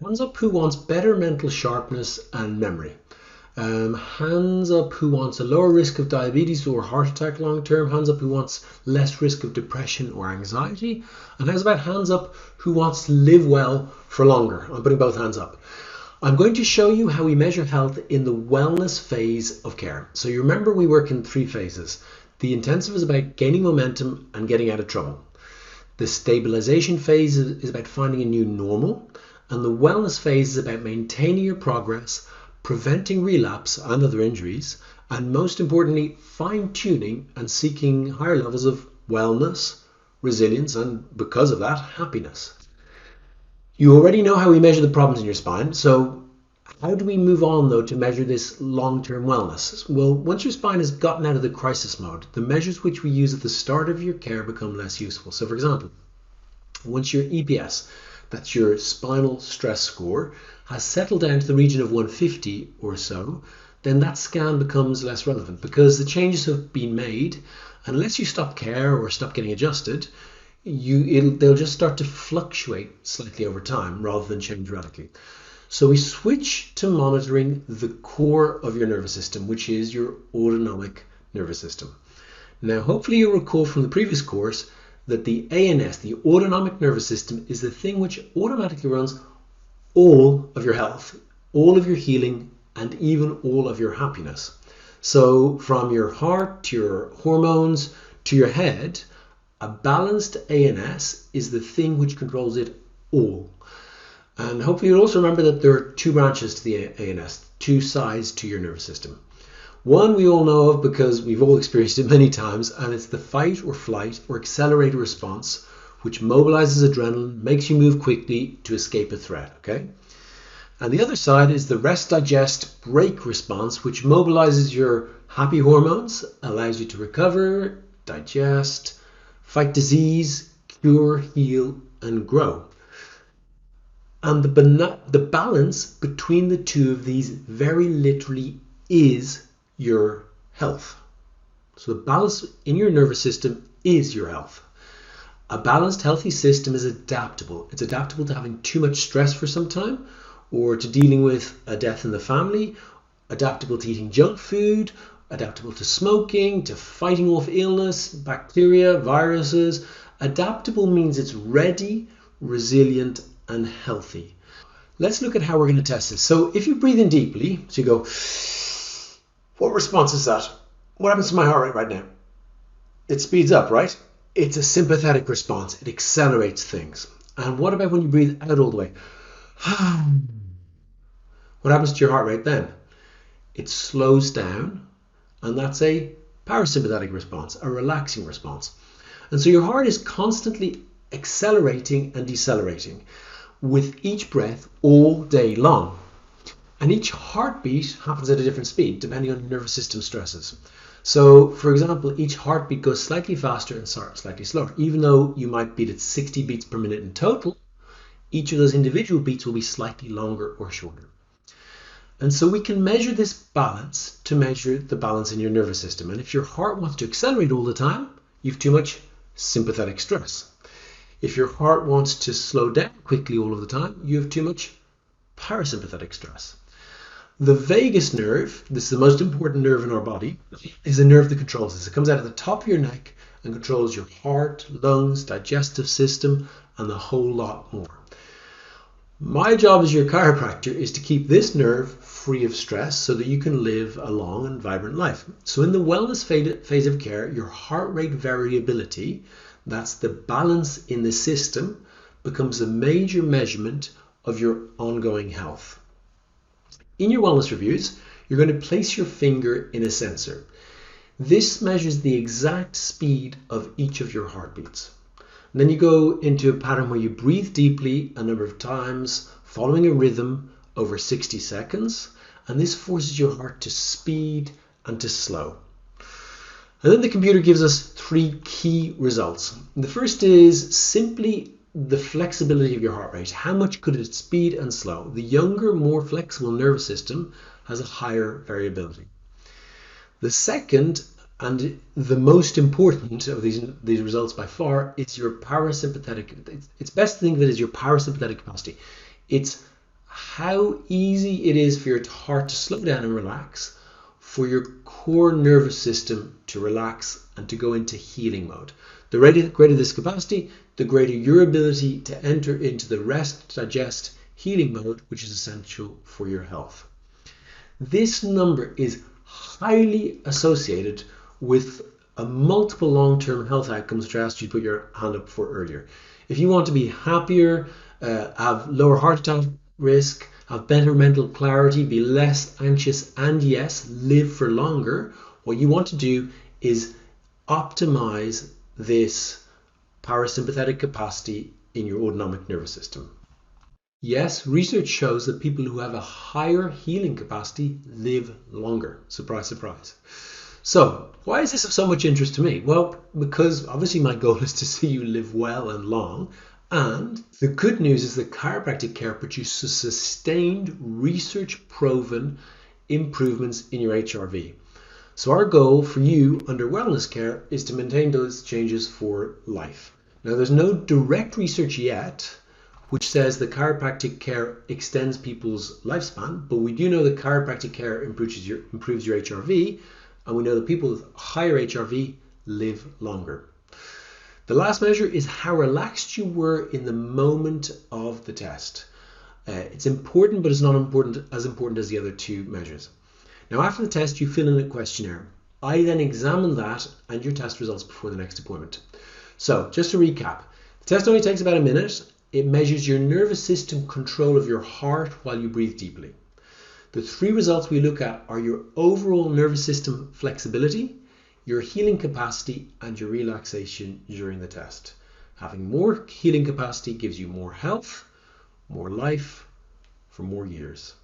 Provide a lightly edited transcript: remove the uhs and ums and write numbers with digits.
Hands up who wants better mental sharpness and memory. Hands up who wants a lower risk of diabetes or heart attack long term. Hands up who wants less risk of depression or anxiety. And how's about hands up who wants to live well for longer? I'm putting both hands up. I'm going to show you how we measure health in the wellness phase of care. So you remember we work in 3 phases. The intensive is about gaining momentum and getting out of trouble. The stabilization phase is about finding a new normal. And the wellness phase is about maintaining your progress, preventing relapse and other injuries, and most importantly, fine-tuning and seeking higher levels of wellness, resilience, and because of that, happiness. You already know how we measure the problems in your spine, so how do we move on though to measure this long-term wellness? Well, once your spine has gotten out of the crisis mode, the measures which we use at the start of your care become less useful. So for example, once your EPS, that's your spinal stress score, has settled down to the region of 150 or so, then that scan becomes less relevant because the changes have been made. Unless you stop care or stop getting adjusted, they'll just start to fluctuate slightly over time rather than change radically. So we switch to monitoring the core of your nervous system, which is your autonomic nervous system. Now, hopefully you'll recall from the previous course that the ANS, the autonomic nervous system, is the thing which automatically runs all of your health, all of your healing, and even all of your happiness. So from your heart to your hormones to your head, a balanced ANS is the thing which controls it all. And hopefully you'll also remember that there are 2 branches to the ANS, 2 sides to your nervous system. One we all know of because we've all experienced it many times, and it's the fight or flight or accelerated response, which mobilizes adrenaline, makes you move quickly to escape a threat, okay? And the other side is the rest, digest, break response, which mobilizes your happy hormones, allows you to recover, digest, fight disease, cure, heal, and grow. And the balance between the 2 of these very literally is your health. So the balance in your nervous system is your health. A balanced, healthy system is adaptable. It's adaptable to having too much stress for some time, or to dealing with a death in the family, adaptable to eating junk food, adaptable to smoking, to fighting off illness, bacteria, viruses. Adaptable means it's ready, resilient, and healthy. Let's look at how we're going to test this. So if you breathe in deeply, so you go, what response is that? What happens to my heart rate right now? It speeds up, right? It's a sympathetic response. It accelerates things. And what about when you breathe out all the way? What happens to your heart rate then? It slows down, and that's a parasympathetic response, a relaxing response. And so your heart is constantly accelerating and decelerating with each breath all day long. And each heartbeat happens at a different speed depending on your nervous system stresses. So, for example, each heartbeat goes slightly faster and slightly slower. Even though you might beat at 60 beats per minute in total, each of those individual beats will be slightly longer or shorter. And so we can measure this balance to measure the balance in your nervous system. And if your heart wants to accelerate all the time, you have too much sympathetic stress. If your heart wants to slow down quickly all of the time, you have too much parasympathetic stress. The vagus nerve, this is the most important nerve in our body, is a nerve that controls this. It comes out of the top of your neck and controls your heart, lungs, digestive system, and a whole lot more. My job as your chiropractor is to keep this nerve free of stress so that you can live a long and vibrant life. So in the wellness phase of care, your heart rate variability, that's the balance in the system, becomes a major measurement of your ongoing health. In your wellness reviews, you're going to place your finger in a sensor. This measures the exact speed of each of your heartbeats. And then you go into a pattern where you breathe deeply a number of times, following a rhythm over 60 seconds. And this forces your heart to speed and to slow. And then the computer gives us 3 key results. The first is simply the flexibility of your heart rate. How much could it speed and slow? The younger, more flexible nervous system has a higher variability. The second, and the most important of these results by far, is your parasympathetic. It's best to think of it as your parasympathetic capacity. It's how easy it is for your heart to slow down and relax, for your core nervous system to relax and to go into healing mode. The greater this capacity, the greater your ability to enter into the rest, digest, healing mode, which is essential for your health. This number is highly associated with multiple long-term health outcomes, which I asked you to put your hand up for earlier. If you want to be happier, have lower heart attack risk, have better mental clarity, be less anxious, and yes, live for longer, what you want to do is optimize this parasympathetic capacity in your autonomic nervous system. Yes, research shows that people who have a higher healing capacity live longer. Surprise, surprise. So, why is this of so much interest to me? Well, because obviously my goal is to see you live well and long. And the good news is that chiropractic care produces sustained, research-proven improvements in your HRV. So our goal for you under wellness care is to maintain those changes for life. Now, there's no direct research yet which says that chiropractic care extends people's lifespan, but we do know that chiropractic care improves your HRV, and we know that people with higher HRV live longer. The last measure is how relaxed you were in the moment of the test. It's important, but it's not as important as the other two measures. Now, after the test, you fill in a questionnaire. I then examine that and your test results before the next appointment. So, just to recap, the test only takes about a minute. It measures your nervous system control of your heart while you breathe deeply. The three results we look at are your overall nervous system flexibility, your healing capacity, and your relaxation during the test. Having more healing capacity gives you more health, more life for more years.